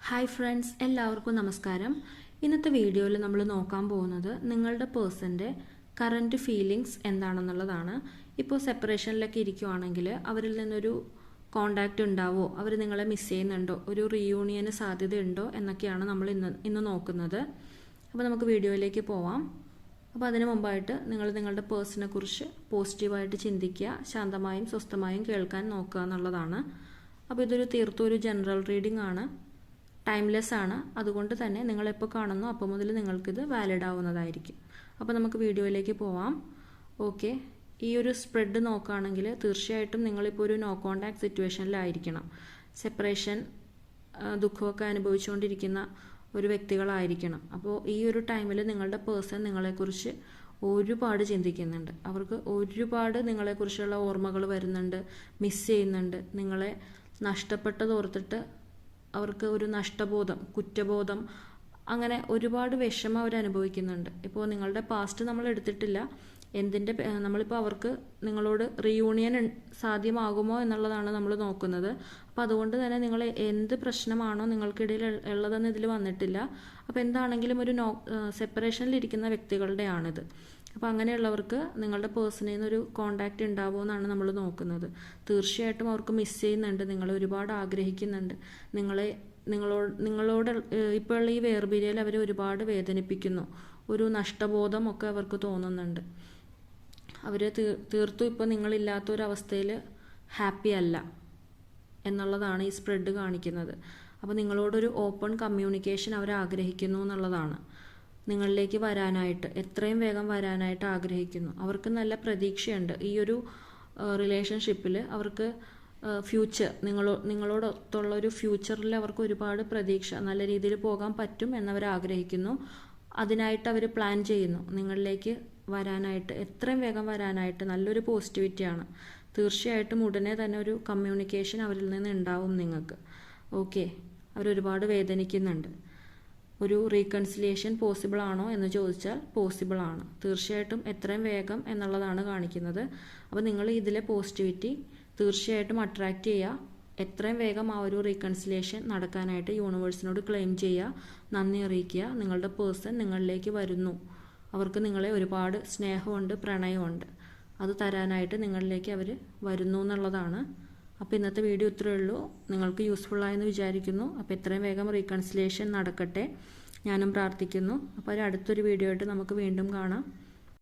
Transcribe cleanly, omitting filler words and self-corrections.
Hi friends, എല്ലാവർക്കും നമസ്കാരം. ഇന്നത്തെ വീഡിയോയിൽ നമ്മൾ നോക്കാൻ പോകുന്നത് നിങ്ങളുടെ പേഴ്സൻ്റെ കറൻറ്റ് ഫീലിങ്സ് എന്താണെന്നുള്ളതാണ്. ഇപ്പോൾ സെപ്പറേഷനിലൊക്കെ ഇരിക്കുവാണെങ്കിൽ അവരിൽ നിന്നൊരു കോണ്ടാക്റ്റ് ഉണ്ടാവോ, അവർ നിങ്ങളെ മിസ് ചെയ്യുന്നുണ്ടോ, ഒരു റീയൂണിയന് സാധ്യതയുണ്ടോ എന്നൊക്കെയാണ് നമ്മൾ ഇന്ന് നോക്കുന്നത്. അപ്പോൾ നമുക്ക് വീഡിയോയിലേക്ക് പോവാം. അപ്പോൾ അതിനു മുമ്പായിട്ട് നിങ്ങളുടെ പേഴ്സണെ കുറിച്ച് പോസിറ്റീവായിട്ട് ചിന്തിക്കുക, ശാന്തമായും സ്വസ്ഥമായും കേൾക്കാൻ നോക്കുക എന്നുള്ളതാണ്. അപ്പോൾ ഇതൊരു തീർത്തും ഒരു ജനറൽ റീഡിംഗ് ആണ്, ടൈംലെസ് ആണ്. അതുകൊണ്ട് തന്നെ നിങ്ങളെപ്പോൾ കാണുന്നു അപ്പോൾ മുതൽ നിങ്ങൾക്കിത് വാലിഡ് ആവുന്നതായിരിക്കും. അപ്പോൾ നമുക്ക് വീഡിയോയിലേക്ക് പോവാം. ഓക്കെ, ഈ ഒരു സ്പ്രെഡ് നോക്കുകയാണെങ്കിൽ തീർച്ചയായിട്ടും നിങ്ങളിപ്പോൾ ഒരു നോ കോണ്ടാക്ട് സിറ്റുവേഷനിലായിരിക്കണം. സെപ്പറേഷൻ ദുഃഖമൊക്കെ അനുഭവിച്ചുകൊണ്ടിരിക്കുന്ന ഒരു വ്യക്തികളായിരിക്കണം. അപ്പോൾ ഈ ഒരു ടൈമിൽ നിങ്ങളുടെ പേഴ്സൺ നിങ്ങളെക്കുറിച്ച് ഒരുപാട് ചിന്തിക്കുന്നുണ്ട്. അവർക്ക് ഒരുപാട് നിങ്ങളെക്കുറിച്ചുള്ള ഓർമ്മകൾ വരുന്നുണ്ട്, മിസ് ചെയ്യുന്നുണ്ട്. നിങ്ങളെ നഷ്ടപ്പെട്ടതോർത്തിട്ട് അവർക്ക് ഒരു നഷ്ടബോധം, കുറ്റബോധം, അങ്ങനെ ഒരുപാട് വിഷമം അവർ അനുഭവിക്കുന്നുണ്ട്. ഇപ്പോൾ നിങ്ങളുടെ പാസ്റ്റ് നമ്മൾ എടുത്തിട്ടില്ല, നമ്മളിപ്പോൾ അവർക്ക് നിങ്ങളോട് റീയൂണിയൻ സാധ്യമാകുമോ എന്നുള്ളതാണ് നമ്മൾ നോക്കുന്നത്. അപ്പോൾ അതുകൊണ്ട് തന്നെ നിങ്ങൾ എന്ത് പ്രശ്നമാണോ നിങ്ങൾക്കിടയിൽ ഉള്ളതെന്ന് ഇതിൽ വന്നിട്ടില്ല. അപ്പോൾ എന്താണെങ്കിലും ഒരു സെപ്പറേഷനിലിരിക്കുന്ന വ്യക്തികളുടെയാണിത്. അപ്പോൾ അങ്ങനെയുള്ളവർക്ക് നിങ്ങളുടെ പേഴ്സണിൽ നിന്നൊരു കോണ്ടാക്റ്റ് ഉണ്ടാവുമോ എന്നാണ് നമ്മൾ നോക്കുന്നത്. തീർച്ചയായിട്ടും അവർക്ക് മിസ് ചെയ്യുന്നുണ്ട്, നിങ്ങളെ ഒരുപാട് ആഗ്രഹിക്കുന്നുണ്ട്. നിങ്ങളോട് ഇപ്പോഴുള്ള ഈ വേർപിരിയൽ അവരെ ഒരുപാട് വേദനിപ്പിക്കുന്നു. ഒരു നഷ്ടബോധം ഒക്കെ അവർക്ക് തോന്നുന്നുണ്ട്. അവർ തീർത്തും ഇപ്പോൾ നിങ്ങളില്ലാത്തൊരവസ്ഥയിൽ ഹാപ്പി അല്ല എന്നുള്ളതാണ് ഈ സ്പ്രെഡ് കാണിക്കുന്നത്. അപ്പോൾ നിങ്ങളോടൊരു ഓപ്പൺ കമ്മ്യൂണിക്കേഷൻ അവർ ആഗ്രഹിക്കുന്നു എന്നുള്ളതാണ്. നിങ്ങളിലേക്ക് വരാനായിട്ട്, എത്രയും വേഗം വരാനായിട്ട് ആഗ്രഹിക്കുന്നു. അവർക്ക് നല്ല പ്രതീക്ഷയുണ്ട്. ഈ ഒരു റിലേഷൻഷിപ്പിൽ അവർക്ക് ഫ്യൂച്ചർ, നിങ്ങളോടൊത്തുള്ളൊരു ഫ്യൂച്ചറിൽ അവർക്ക് ഒരുപാട് പ്രതീക്ഷ, നല്ല രീതിയിൽ പോകാൻ പറ്റും എന്നവർ ആഗ്രഹിക്കുന്നു. അതിനായിട്ട് അവർ പ്ലാൻ ചെയ്യുന്നു നിങ്ങളിലേക്ക് വരാനായിട്ട്, എത്രയും വേഗം വരാനായിട്ട്. നല്ലൊരു പോസിറ്റിവിറ്റിയാണ്. തീർച്ചയായിട്ടും ഉടനെ തന്നെ ഒരു കമ്മ്യൂണിക്കേഷൻ അവരിൽ നിന്ന് ഉണ്ടാവും നിങ്ങൾക്ക്. ഓക്കെ, അവരൊരുപാട് വേദനിക്കുന്നുണ്ട്. ഒരു റീകൺസിലിയേഷൻ പോസിബിൾ ആണോ എന്ന് ചോദിച്ചാൽ പോസിബിൾ ആണ്. തീർച്ചയായിട്ടും എത്രയും വേഗം എന്നുള്ളതാണ് കാണിക്കുന്നത്. അപ്പോൾ നിങ്ങൾ ഇതിലെ പോസിറ്റിവിറ്റി തീർച്ചയായിട്ടും അട്രാക്റ്റ് ചെയ്യുക. എത്രയും വേഗം ആ ഒരു റീകൺസിലിയേഷൻ നടക്കാനായിട്ട് യൂണിവേഴ്സിനോട് ക്ലെയിം ചെയ്യുക, നന്ദി അറിയിക്കുക. നിങ്ങളുടെ പേഴ്സൺ നിങ്ങളിലേക്ക് വരുന്നു. അവർക്ക് നിങ്ങളെ ഒരുപാട് സ്നേഹമുണ്ട്, പ്രണയമുണ്ട്. അത് തരാനായിട്ട് നിങ്ങളിലേക്ക് അവർ വരുന്നു എന്നുള്ളതാണ്. അപ്പോൾ ഇന്നത്തെ വീഡിയോ ഇത്രയേ ഉള്ളൂ. നിങ്ങൾക്ക് യൂസ്ഫുള്ളായെന്ന് വിചാരിക്കുന്നു. അപ്പോൾ എത്രയും വേഗം റീകൺസിലിയേഷൻ നടക്കട്ടെ, ഞാനും പ്രാർത്ഥിക്കുന്നു. അപ്പോൾ അടുത്തൊരു വീഡിയോ ആയിട്ട് നമുക്ക് വീണ്ടും കാണാം.